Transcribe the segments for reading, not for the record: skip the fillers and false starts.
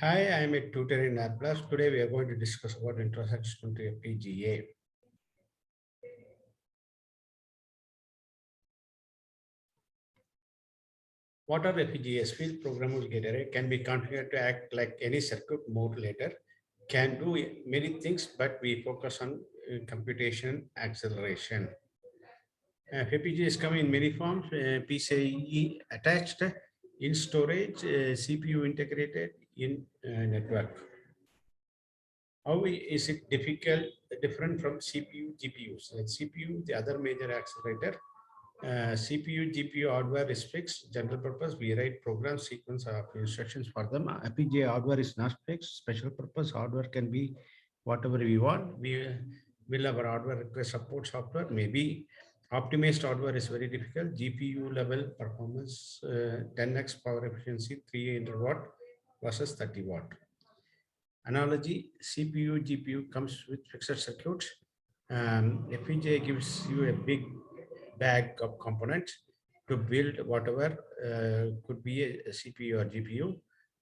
Hi, I am a tutor in AppLabs. Today we are going to discuss about introduction to FPGA. What are FPGAs? Field programmable gate array can be configured to act like any circuit modulator, can do many things, but we focus on computation acceleration. FPGAs come in many forms, PCIe attached, in storage, CPU integrated, in network. How is it different from CPU, GPUs? Like CPU, the other major accelerator, CPU, GPU hardware is fixed, general purpose. We write program sequence of instructions for them. FPGA hardware is not fixed. Special purpose hardware can be whatever we want. We will our hardware request support software. Maybe optimized hardware is very difficult. GPU level performance, 10x power efficiency, 300 watt versus 30 watt. Analogy, CPU, GPU comes with fixed circuits. FPGA gives you a big bag of components to build whatever could be a CPU or GPU.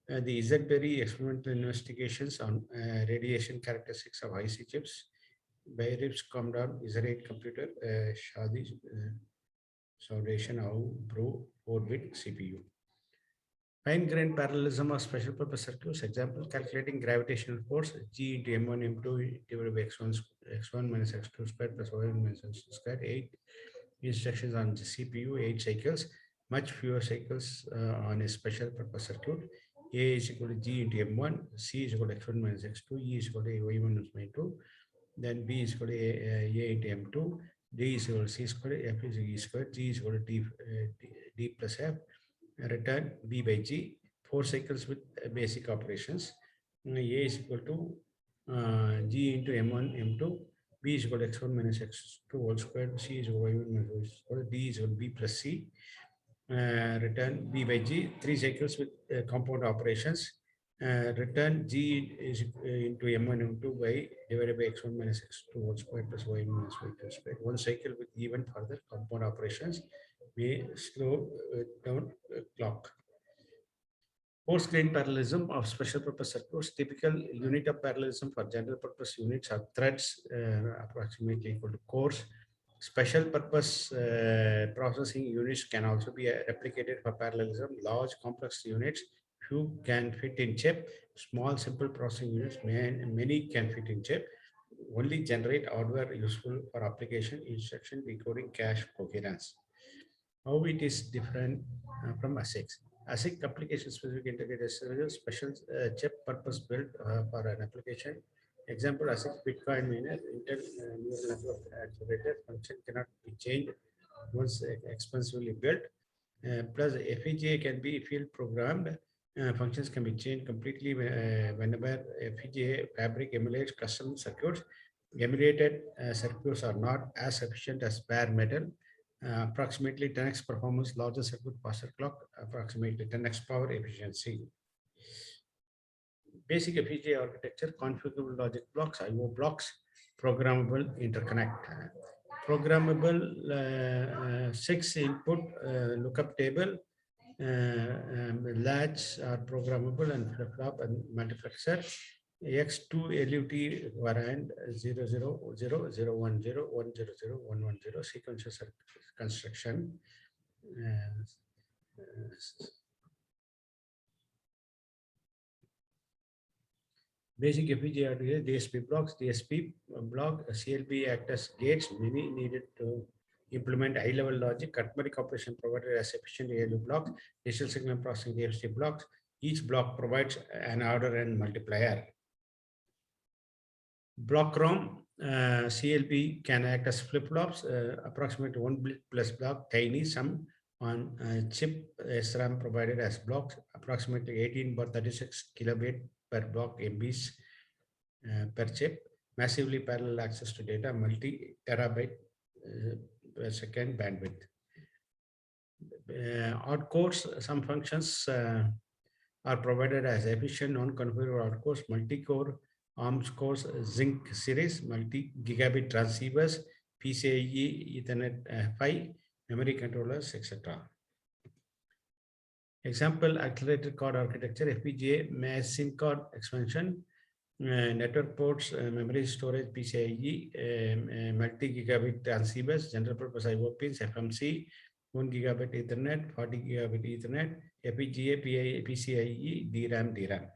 The ZBerry experimental investigations on radiation characteristics of IC chips, Beirib's come down, Israel computer, Shadi Foundation of Pro 4-bit CPU. Fine-grained parallelism of special purpose circuits. Example, calculating gravitational force G into M1, M2 divided by x1 minus x2 squared plus y1 minus x2 squared. 8 instructions on the CPU, 8 cycles, much fewer cycles on a special purpose circuit. A is equal to G into M1, C is equal to x1 minus x2, E is equal to y1 minus y2, then B is equal to A into M2, D is equal to C squared, F is E squared, G is equal to D plus F, return B by G, 4 cycles with basic operations. A is equal to G into M1, M2, B is equal to x1 minus x2 whole squared, C is equal to y1 minus y squared, D is equal to B plus C, return B by G, 3 cycles with compound operations. Return G is into M1, M2 by divided by x1 minus x2 whole squared plus y1 minus y2 squared. 1 cycle with even further compound operations may slow down clock. Four-grain parallelism of special purpose circuits. Typical unit of parallelism for general purpose units are threads approximately equal to cores. Special purpose processing units can also be replicated for parallelism. Large complex units, few can fit in chip. Small simple processing units, many can fit in chip. Only generate hardware useful for application, instruction, decoding, cache, coherence. How it is different from ASICs. ASIC application specific integrated circuit, special chip purpose built for an application. Example, ASIC Bitcoin miner, Intel neural network accelerator function cannot be changed once expensively built. Plus, FPGA can be field programmed. Functions can be changed completely whenever FPGA fabric emulates custom circuits. Emulated circuits are not as efficient as bare metal. Approximately 10x performance, larger circuit, faster clock, approximately 10x power efficiency. Basic FPGA architecture, configurable logic blocks, IO blocks, programmable interconnect. Programmable 6 input lookup table, latch are programmable and flip-flop and multiplexer. X2 LUT variant 000010100 sequential construction. Basic FPGA architecture, DSP blocks, DSP block, CLB act as gates, many needed to implement high-level logic, arithmetic operation provided as efficient ALU blocks, digital signal processing DSP blocks. Each block provides an order and multiplier. Block ROM, CLB can act as flip-flops, approximately 1 bit plus block, tiny sum on chip SRAM provided as blocks, approximately 18 by 36 kilobit per block MBs per chip, massively parallel access to data, multi-terabyte per second bandwidth. Odd cores, some functions are provided as efficient non-configurable odd cores, multi-core ARMS cores, Zinc series, multi-gigabit transceivers, PCIe, Ethernet 5, memory controllers, etc. Example, accelerated card architecture, FPGA, mass sync card expansion, network ports, memory storage, PCIe, multi-gigabit transceivers, general purpose IO pins, FMC, 1 gigabit Ethernet, 40 gigabit Ethernet, FPGA, PCIe, DRAM.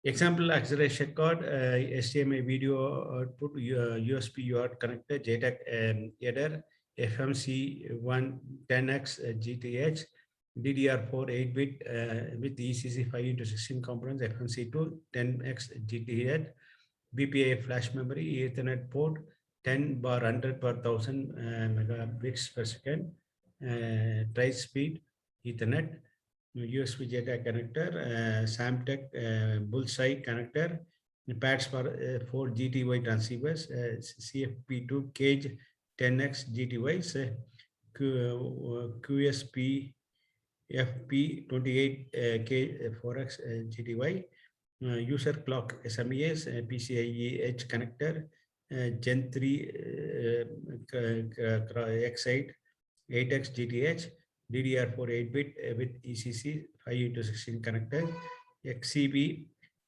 Example, acceleration card, HDMI video output, USB UART connector, JTAG header, FMC1 10x GTH, DDR4 8-bit with ECC 5 into 16 components, FMC2 10x GTH, BPA flash memory, Ethernet port, 10 bar 100 per 1000 megabits per second, tri-speed Ethernet, USB JTAG connector, Samtec Bullseye connector, pads for 4 GTY transceivers, CFP2 cage 10x GTYs, QSP FP28 K 4x GTY, user clock SMES, PCIe Edge connector, Gen 3 X8 8x GTH, DDR4 8-bit with ECC 5 into 16 connector, XCB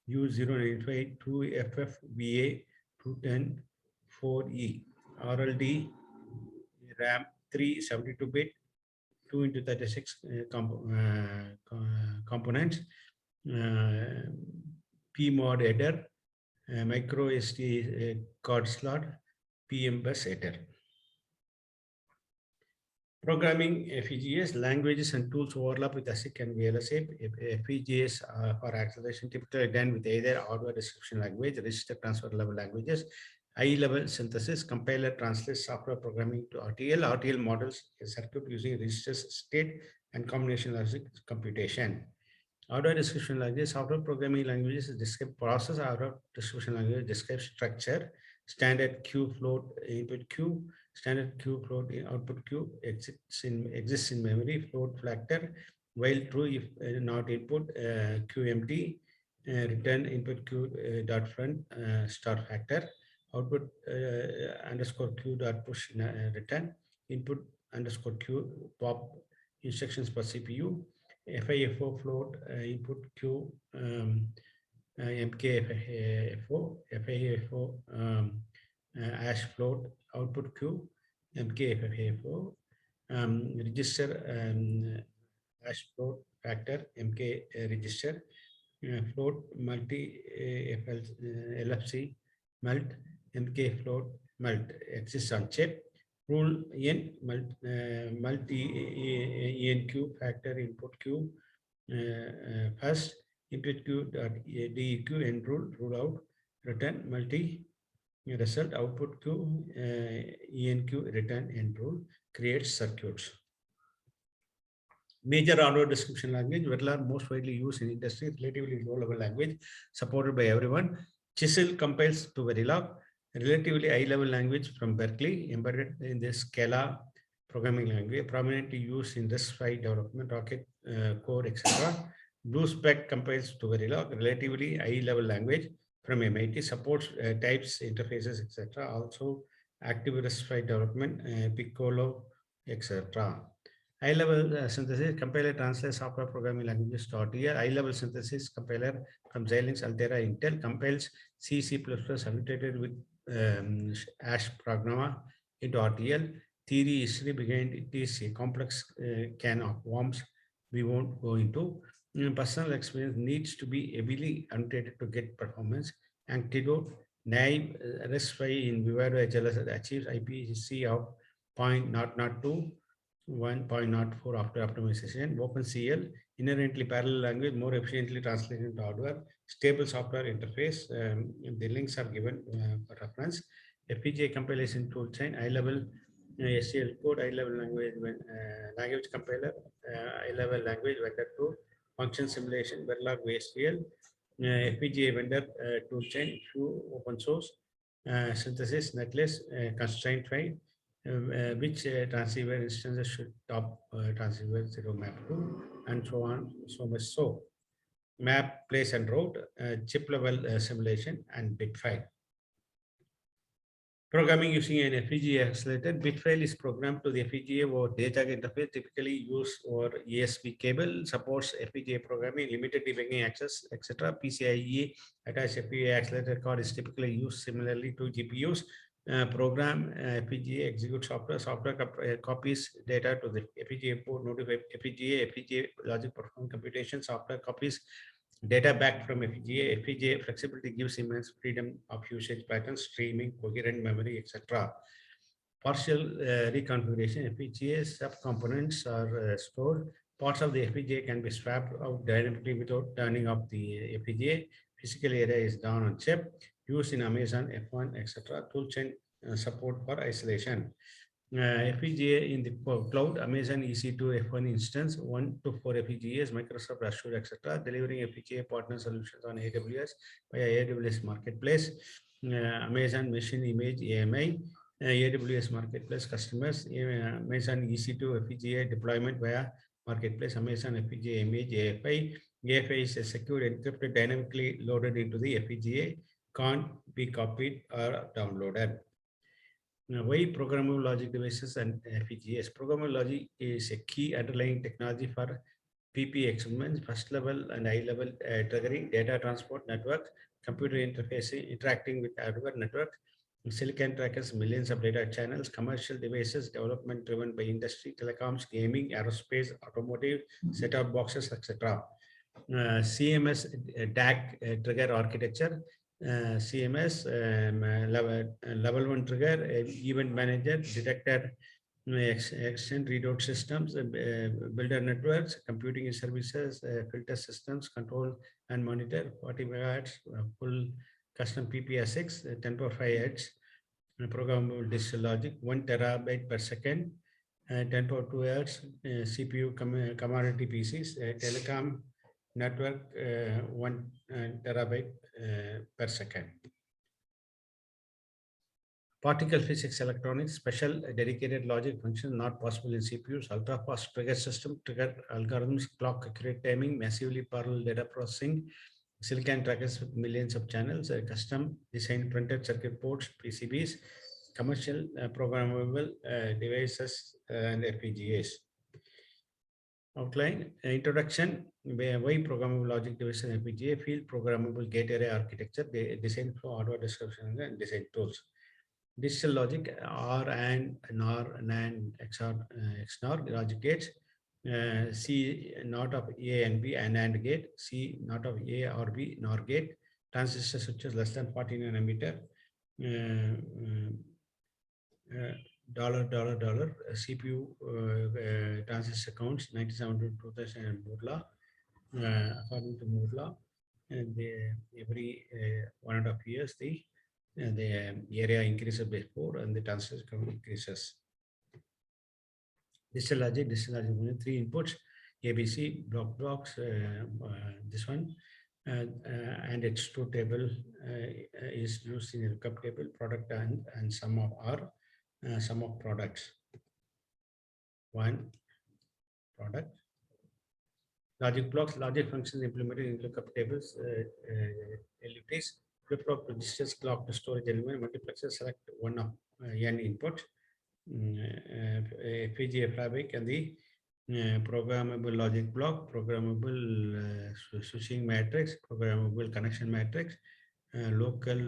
U095 2FFVA 210 4E, RLD RAM 3 72-bit 2 into 36 components, PMOD header, micro SD card slot, PM bus header. Programming FPGAs, languages and tools overlap with ASIC and VLSI. FPGAs for acceleration typically done with either hardware description language, register transfer level languages, high-level synthesis, compiler translates software programming to RTL. RTL models a circuit using registers, state, and combination logic computation. Hardware description language, software programming languages describe process. Hardware description language describes structure, standard Q float input Q, standard Q float in output Q, exists in memory, float factor, while true if not input, Q empty, return input Q dot front star factor, output underscore Q dot push return, input underscore Q pop instructions per CPU, FIFO float input Q MKFO, FIFO hash float output Q MKFO register hash float factor MK register float multi LFC mult MK float mult exists on chip. Rule N multi ENQ factor input Q first input Q dot DEQ end rule out return multi result output Q ENQ return end rule creates circuits. Major hardware description language, Verilog most widely used in industry, relatively low-level language supported by everyone. Chisel compiles to Verilog, relatively high-level language from Berkeley, embedded in the Scala programming language, prominently used in RISC-V development, Rocket Core, etc. BlueSpec compiles to Verilog, relatively high-level language from MIT, supports types, interfaces, etc. Also active RISC-V development, Piccolo, etc. High-level synthesis compiler translates software programming languages to RTL. High-level synthesis compiler from Xilinx, Altera, Intel compiles C, C++ annotated with Ash Programma into RTL. Theory history behind it is a complex can of worms we won't go into. Personal experience needs to be heavily annotated to get performance. Antidote, naive RISC-V in Vivado HLS achieves IPC of 0.002. 1.04 after optimization. OpenCL, inherently parallel language, more efficiently translated into hardware. Stable software interface. The links are given for reference. FPGA compilation toolchain, high-level SCL code, high-level language language compiler, high-level language vector tool, function simulation, Verilog VSTL, FPGA vendor toolchain, few open source, synthesis, netlist, constraint file. Which transceiver instances should top transceiver 0 map to, and so on, so much so. Map, place and route, chip level simulation, and bit file. Programming using an FPGA accelerator, bit file is programmed to the FPGA or data interface, typically used over ESP cable, supports FPGA programming, limited debugging access, etc. PCIe attached FPGA accelerator card is typically used similarly to GPUs. Program FPGA execute software copies data to the FPGA port, notify FPGA logic perform computation, software copies data back from FPGA. FPGA flexibility gives immense freedom of usage patterns, streaming, coherent memory, etc. Partial reconfiguration. FPGA subcomponents are stored. Parts of the FPGA can be swapped out dynamically without turning off the FPGA. Physical area is down on chip. Used in Amazon, F1, etc. Toolchain support for isolation. FPGA in the cloud, Amazon EC2 F1 instance, 1 to 4 FPGAs, Microsoft Azure, etc., delivering FPGA partner solutions on AWS via AWS Marketplace, Amazon Machine Image AMI, AWS Marketplace customers, Amazon EC2 FPGA deployment via Marketplace, Amazon FPGA Image AFI. AFI is a secure encrypted dynamically loaded into the FPGA, can't be copied or downloaded. Now, why programmable logic devices and FPGAs? Programmable logic is a key underlying technology for PP experiments, first level and high level triggering, data transport network, computer interfacing, interacting with hardware network, silicon trackers, millions of data channels, commercial devices, development driven by industry, telecoms, gaming, aerospace, automotive, set-top boxes, etc. CMS DAC trigger architecture, CMS level 1 trigger, event manager, detector, extend readout systems, builder networks, computing services, filter systems, control and monitor, 40 megahertz, full custom PPSX, 10 power 5 hertz, programmable digital logic, 1 terabyte per second, 10 power 2 hertz, CPU commodity PCs, telecom network, 1 terabyte per second. Particle physics electronics, special dedicated logic function not possible in CPUs, ultra-fast trigger system, trigger algorithms, clock accurate timing, massively parallel data processing, silicon trackers with millions of channels, custom designed printed circuit boards, PCBs, commercial programmable devices, and FPGAs. Outline, introduction, why programmable logic devices and FPGA, field programmable gate array architecture, designed for hardware description and design tools. Digital logic, OR and NOR, NAND, XOR, XNOR logic gates, C not of A and B and AND gate, C not of A or B NOR gate, transistor switches less than 40 nanometer, CPU transistor counts 97 to 2000 Moore law, according to Moore law, and every 1.5 years the area increases by 4 and the transistor count increases. Digital logic, only 3 inputs, ABC, blocks, this one, and its truth table is used in a lookup table, product and sum of R, sum of products. 1 product. Logic blocks, logic functions implemented in lookup tables, LUTs, flip-flop registers, clock to storage element, multiplexer, select one of n input, FPGA fabric, and the programmable logic block, programmable switching matrix, programmable connection matrix, local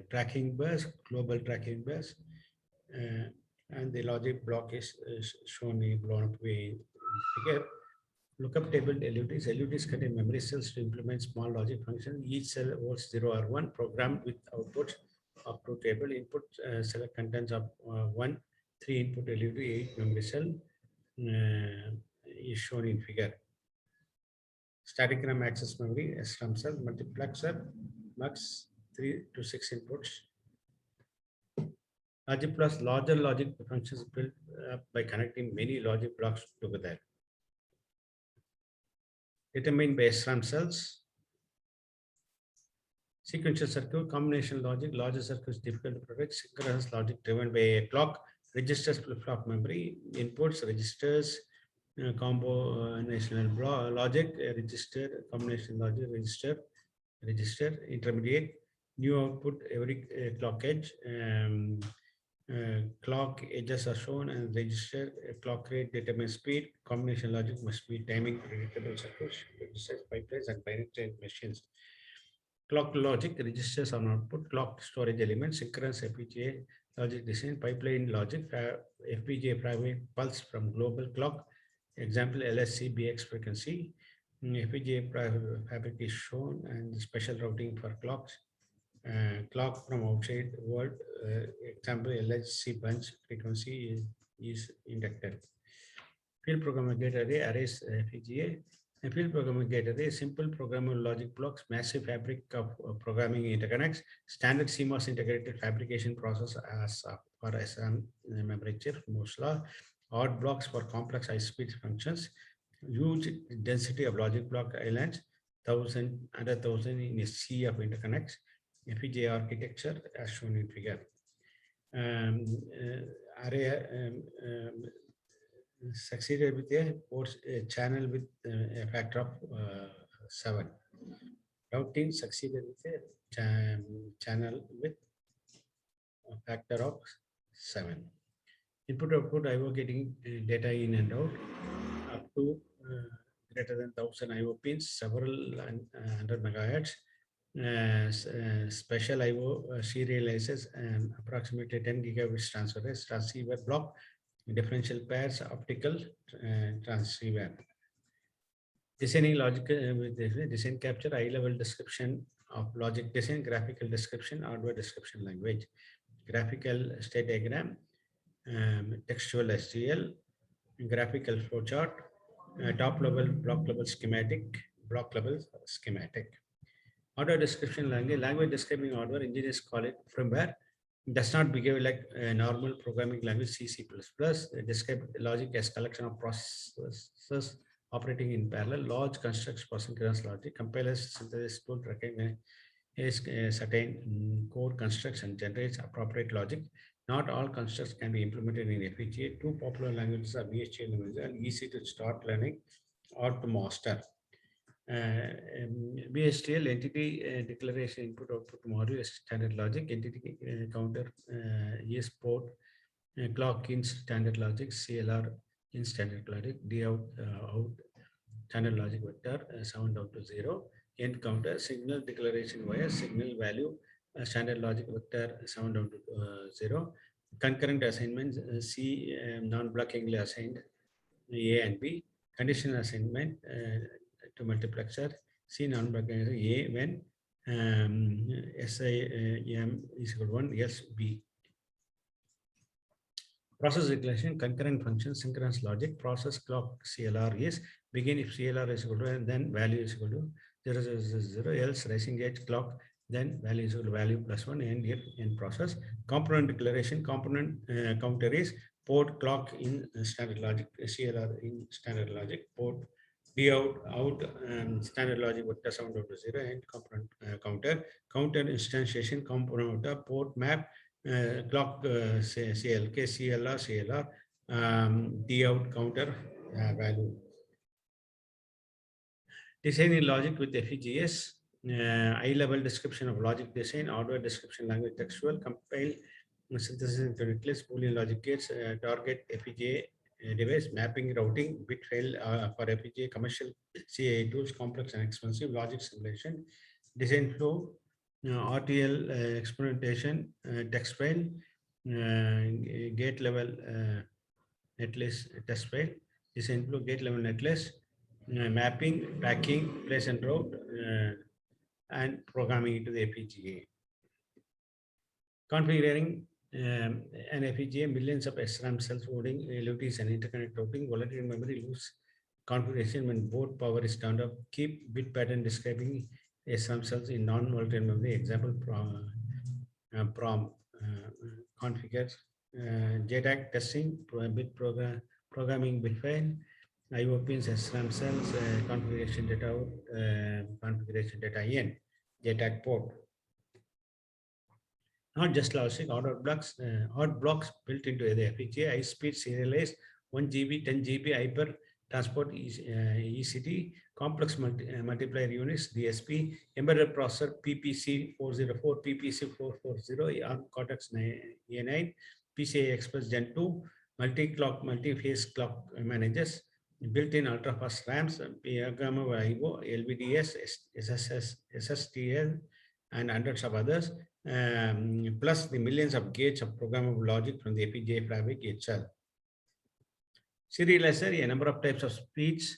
tracking bus, global tracking bus, and the logic block is shown in blown up way figure. Lookup table LUTs. LUTs contain memory cells to implement small logic functions. Each cell holds 0 or 1 programmed with outputs of truth table. Input select contents of 1, 3 input LUT, 8 memory cell is shown in figure. Static RAM access memory, SRAM cell, multiplexer, max 3 to 6 inputs. Logic plus larger logic functions built up by connecting many logic blocks together. Determined by SRAM cells. Sequential circuit, combination logic, larger circuits difficult to predict. Synchronous logic driven by a clock, registers, flip-flop memory, inputs, registers, combinational logic, register, combination logic, register, intermediate, New output every clock edge. Clock edges are shown and register. Clock rate determines speed. Combination logic must be timing predictable circuits, registers, pipelines, and binary machines. Clock logic registers on output. Clock storage elements, synchronous FPGA logic design, pipeline logic, FPGA private pulse from global clock. Example LSC BX frequency. FPGA fabric is shown and special routing for clocks. Clock from outside world. Example LHC bunch frequency is inducted. Field programmable gate array arrays FPGA. A field programmable gate array, simple programmable logic blocks, massive fabric of programming interconnects, standard CMOS integrated fabrication process as for SRAM memory chip, Moore's law, odd blocks for complex high-speed functions, huge density of logic block islands, 1,000 in a sea of interconnects, FPGA architecture as shown in figure. Array succeeded with a channel with a factor of 7. Routing succeeded with a channel with a factor of 7. Input output IO getting data in and out up to greater than 1,000 IO pins, several 100 megahertz. Special IO serializes approximately 10 gigabits transceiver block, differential pairs, optical transceiver. Designing logic with design capture, high-level description of logic design, graphical description, hardware description language, graphical state diagram, textual STL, graphical flowchart, top level, block level schematic, block level schematic. Hardware description language describing hardware, engineers call it firmware. Does not behave like a normal programming language C++. Describe logic as collection of processes operating in parallel. Large constructs for synchronous logic. Compilers synthesis tool recognize certain code constructs and generates appropriate logic. Not all constructs can be implemented in FPGA. Two popular languages are VHDL languages and easy to start learning or to master. VHDL entity declaration input output module is standard logic. Entity counter is port. Clock in standard logic. CLR in standard logic. D out out standard logic vector. Sound out to 0. End counter signal declaration via signal value. Standard logic vector sound out to 0. Concurrent assignments. C non-blockingly assigned A and B. Conditional assignment to multiplexer. C non-blocking A when SIM is equal to 1, else B. Process declaration, concurrent function, synchronous logic, process clock CLR is begin if CLR is equal to and then value is equal to 0, 0, 0, 0, else rising edge clock, then value is equal to value plus 1 and if in process. Component declaration, component counter is port clock in standard logic, CLR in standard logic, port D out standard logic vector sound out to 0 and component counter instantiation component port map clock CLK CLR D out counter value. Designing logic with FPGAs, high level description of logic design, hardware description language textual, compile synthesis into necklace, Boolean logic gates, target FPGA device, mapping, routing, bit fail for FPGA, commercial CAI tools, complex and expensive, logic simulation, design flow, RTL experimentation, text file, gate level netlist test file, design flow, gate level netlist, mapping, packing, place and route, and programming into the FPGA. Configuring an FPGA, millions of SRAM cells loading, LUTs and interconnect routing, volatile memory loose configuration when board power is turned off, keep bit pattern describing SRAM cells in non-volatile memory, example configure, JTAG testing, bit programming bit file, IO pins, SRAM cells, configuration data out, configuration data in, JTAG port. Not just logic, odd blocks built into the FPGA, high speed serialized 1 GB, 10 GB hyper transport ECT, complex multiplier units, DSP, embedded processor PPC 404, PPC 440, ARM Cortex A9, PCI Express Gen 2, multi-clock, multi-phase clock managers, built-in ultra-fast RAMs, Gamma IO, LVDS, SSS, SSTL, and hundreds of others, plus the millions of gates of programmable logic from the FPGA fabric itself. Serializer, a number of types of speeds.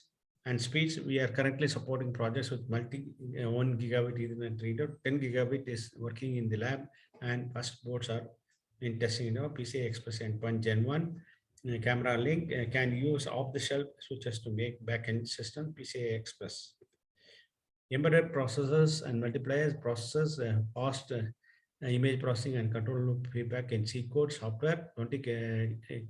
We are currently supporting projects with 1 gigabit Ethernet reader. 10 gigabit is working in the lab, and first boards are in testing. PCI Express Endpoint Gen 1. Camera link can use off-the-shelf switches to make backend system PCI Express. Embedded processors and multipliers, processors, fast image processing and control loop feedback in C code software, 20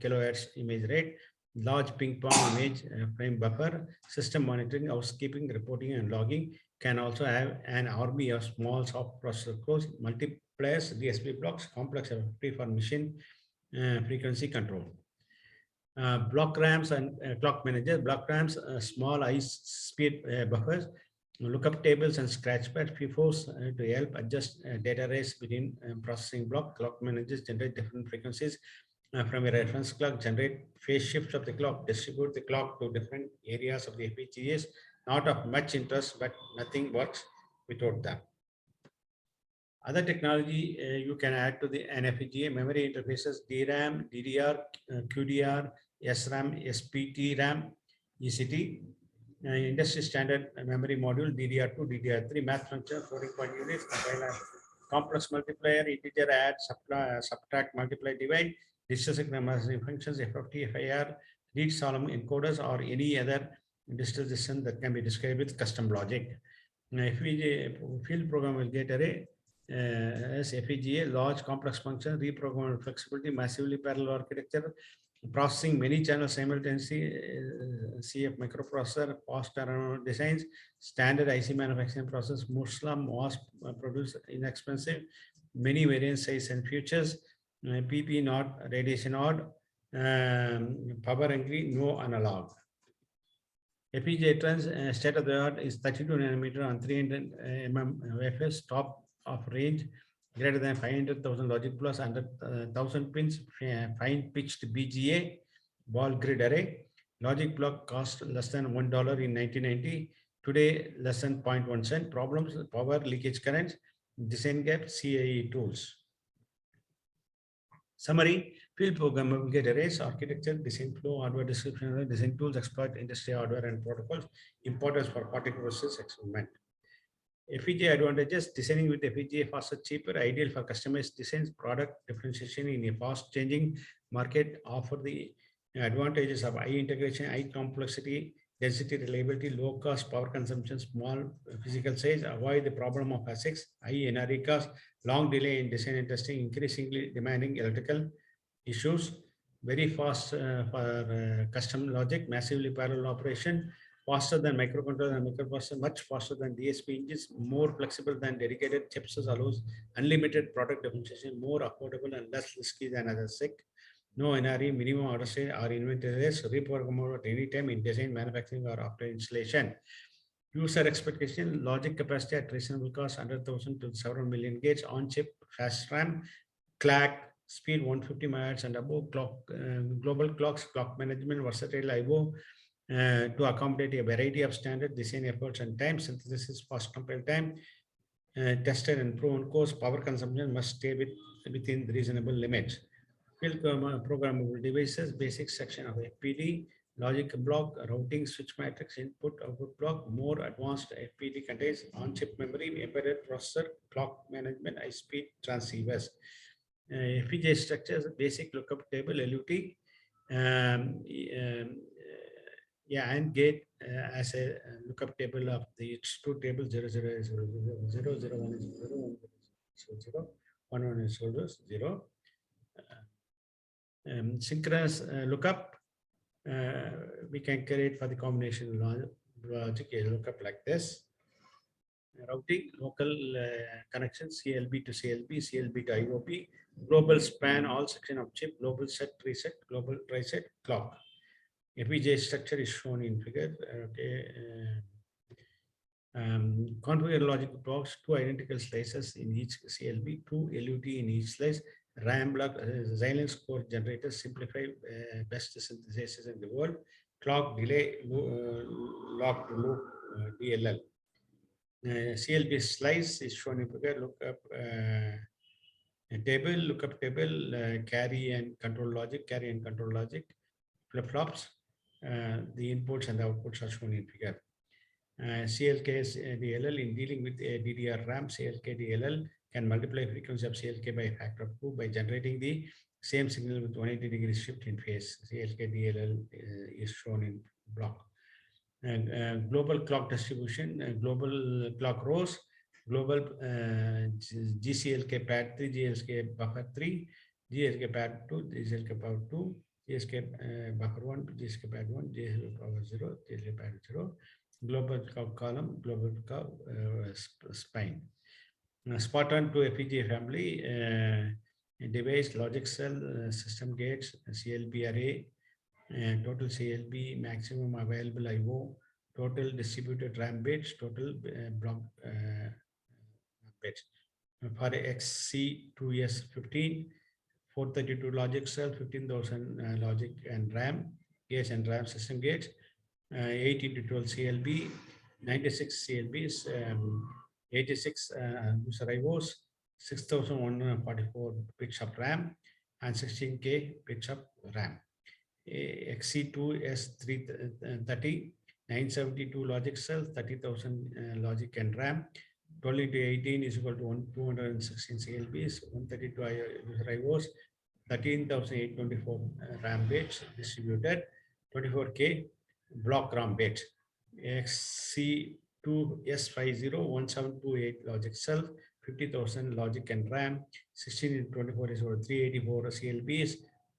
kilohertz image rate, large ping pong image frame buffer, system monitoring, housekeeping, reporting, and logging. Can also have an army of small soft processor cores, multipliers, DSP blocks, complex FFT for machine frequency control. Block RAMs and clock managers. Block RAMs, small high speed buffers, lookup tables and scratchpad FIFOs to help adjust data rates between processing block. Clock managers generate different frequencies from a reference clock, generate phase shifts of the clock, distribute the clock to different areas of the FPGAs. Not of much interest, but nothing works without them. Other technology you can add to the FPGA memory interfaces: DRAM, DDR, QDR, SRAM, SPT-RAM, ECT, industry standard memory module, DDR2, DDR3, math function, floating point units, complex multiplier, integer add, subtract, multiply, divide, digital signal functions, FFT, FIR, read solemn encoders, or any other digital system that can be described with custom logic. FPGA field programmable gate array as FPGA, large complex function, reprogrammable flexibility, massively parallel architecture, processing many channels simultaneously, CF microprocessor, fast turnaround designs, standard IC manufacturing process, Muslim, MOS produce inexpensive, many variant size and features, PP not, radiation odd, power hungry, no analog. FPGA trends, state of the art is 32 nanometer on 300 FS, top of range, greater than 500,000 logic plus, 100,000 pins, fine pitched BGA, ball grid array. Logic block cost less than $1 in 1990. Today, less than 0.1 cent. Problems, power leakage currents, design gap, CAE tools. Summary: field programmable gate arrays, architecture, design flow, hardware description, design tools, exploit industry hardware and protocols, importance for particle process experiment. FPGA advantages: designing with FPGA faster, cheaper, ideal for customized designs, product differentiation in a fast changing market, offer the advantages of high integration, high complexity, density, reliability, low cost, power consumption, small physical size, avoid the problem of ASICs, high NRE cost, long delay in design and testing, increasingly demanding electrical issues, very fast for custom logic, massively parallel operation, faster than microcontroller and microprocessor, much faster than DSP engines, more flexible than dedicated chips, allows unlimited product differentiation, more affordable and less risky than other SIC. No NRE, minimum order size or inventory risk, reprogrammable at any time in design, manufacturing, or after installation. User expectation: logic capacity at reasonable cost, 100,000 to several million gates, on-chip, fast RAM, CLAC, speed 150 MHz and above, clock, global clocks, clock management, versatile IO, to accommodate a variety of standard design efforts and time, synthesis, fast compile time, tested and proven course, power consumption must stay within reasonable limits. Field programmable devices, basic section of FPD, logic block, routing, switch matrix, input, output block. More advanced FPD contains on-chip memory, embedded processor, clock management, high-speed transceivers. FPGA structures, basic lookup table, LUT, and gate as a lookup table of the truth table 0, 0, 0, 0, 0, 0, 1 is 0, 1 is 0, 1, 1 is 0. Synchronous lookup, we can create for the combination logic a lookup like this. Routing, local connections, CLB to CLB, CLB to IOP, global span all section of chip, global set, reset, global reset, clock. FPGA structure is shown in figure. Okay. Configure logic blocks, two identical slices in each CLB, two LUT in each slice, RAM block, Xilinx core generators, simplify best synthesizers in the world, clock delay, lock loop, DLL. CLB slice is shown in figure. Look up a table, lookup table, carry and control logic, flip-flops. The inputs and the outputs are shown in figure. CLK DLL in dealing with a DDR RAM, CLK DLL can multiply frequency of CLK by a factor of 2 by generating the same signal with 180-degree shift in phase. CLK DLL is shown in block. Global clock distribution, global clock rows, global GCLK pad 3, GSK buffer 3, GSK pad 2, GSK power 2, GSK buffer 1, GSK pad 1, GSK power 0, GSK pad 0, global clock column, global clock spine. Spot on to FPGA family, device, logic cell, system gates, CLB array, total CLB, maximum available IO, total distributed RAM bits, total block bits. For XC2S15, 432 logic cell, 15,000 logic and RAM, gates and RAM system gates, 8 into 12 CLB, 96 CLBs, 86 user IOs, 6,144 bits of RAM, and 16K bits of RAM. XC2S330, 972 logic cells, 30,000 logic and RAM. 12 into 18 is equal to 216 CLBs, 132 user IOs, 13,824 RAM bits distributed, 24K block RAM bits. XC2S50, 1728 logic cell, 50,000 logic and RAM, 16 into 24 is over 384 CLBs,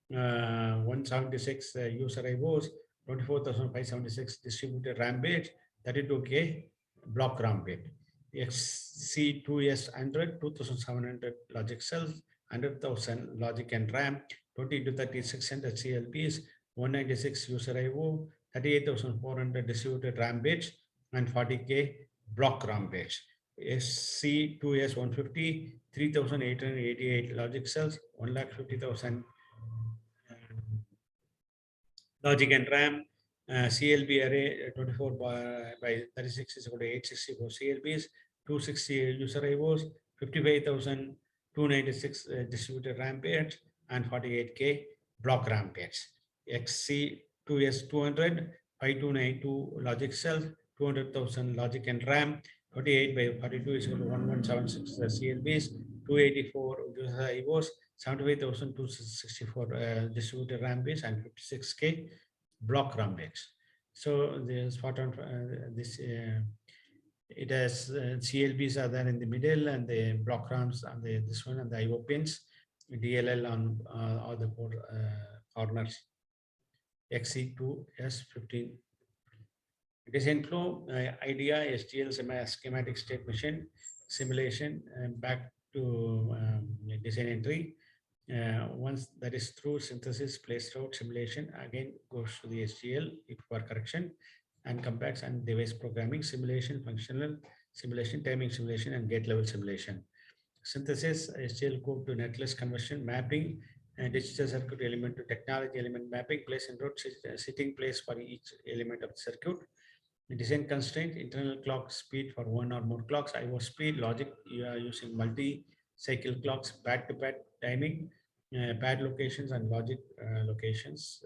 176 user IOs, 24,576 distributed RAM bits, 32K block RAM bit. XC2S100, 2,700 logic cells, 100,000 logic and RAM, 20 to 3600 CLBs, 196 user IO, 38,400 distributed RAM bits, and 40K block RAM bits. SC2S150, 3,888 logic cells, 150,000 logic and RAM, CLB array 24 by 36 is equal to 864 CLBs, 260 user IOs, 55,296 distributed RAM pairs, and 48K block RAM pairs. XC2S200, 5292 logic cells, 200,000 logic and RAM, 28 by 42 is equal to 1176 CLBs, 284 user IOs, 75,264 distributed RAM base, and 56K block RAM base. So the spot on this it has CLBs are there in the middle, and the block RAMs on this one, and the IO pins, DLL on all the four corners. XC2S15. Design flow idea, STL schematic state machine simulation, and back to design entry. Once that is through synthesis, place route simulation, again goes to the STL for correction, and complex and device programming, simulation, functional simulation, timing simulation, and gate level simulation. Synthesis, STL code to netlist conversion, mapping, and digital circuit element to technology element mapping, place and route sitting place for each element of the circuit. Design constraint, internal clock speed for one or more clocks, IO speed, logic, you are using multi-cycle clocks, pad-to-pad timing, pad locations and logic locations.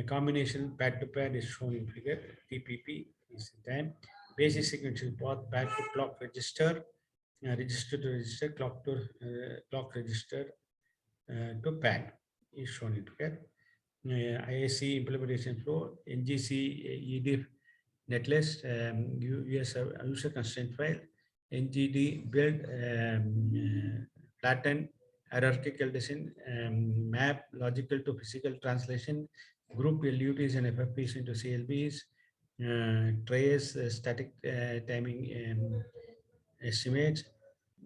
Combination pad-to-pad is shown in figure, TPP is the time. Basic sequential path, pad to clock register, register to register, clock to clock register to pad is shown in figure. ISC implementation flow, NGC EDIF netlist, user constraint file, NGD build, flatten, hierarchical design, map logical to physical translation, group LUTs and FFPs into CLBs, trace static timing estimates,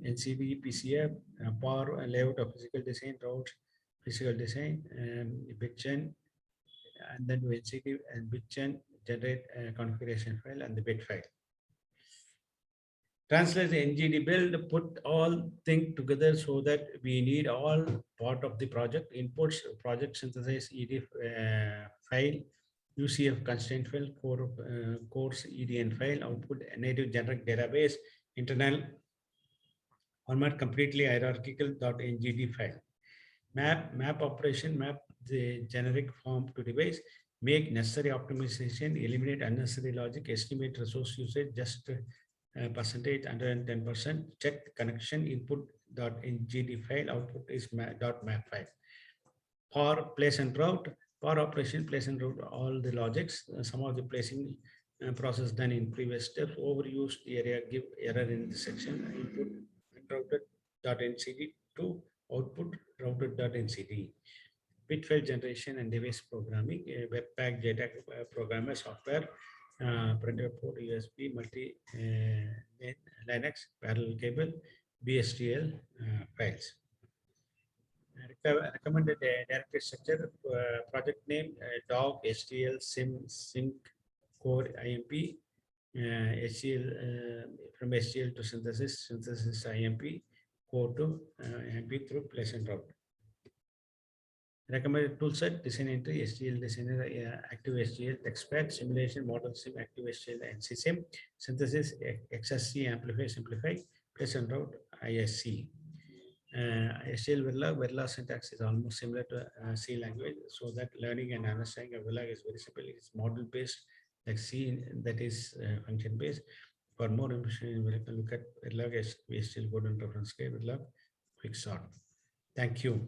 NCB, PCF, power layout of physical design, routes, physical design, BitChain, and then do NCD and bitchain generate a configuration file and the bit file. Translate the NGD build, put all thing together so that we need all part of the project inputs, project synthesis, ED file, UCF constraint file, course EDN file, output native generic database, internal format completely hierarchical .ngd file. Map operation, map the generic form to device, make necessary optimization, eliminate unnecessary logic, estimate resource usage, just percentage 110%, check the connection input .ngd file, output is .map file. For place and route, for operation, place and route all the logics, some of the placing process done in previous steps, overuse the area, give error in the section, input routed.ncd to output routed.ncd. Bit file generation and device programming, Webpack data programmer software, printer port, USB, multi Linux, parallel cable, BSTL files. Recommended directory structure, project name, dog, STL, SIM, sync, core, IMP, HCL, from HCL to synthesis, synthesis IMP, core to IMP through place and route. Recommended toolset, design entry, STL designer, active STL, TextPad, simulation, model sim, active STL, NCSIM, synthesis, XSC, amplify, simplify, place and route, ISC. STL Verilog syntax is almost similar to C language, so that learning and understanding of Verilog is very simple. It's model based, like C, that is function based. For more information, we can look at Verilog. We still go to reference Verilog quick sort. Thank you.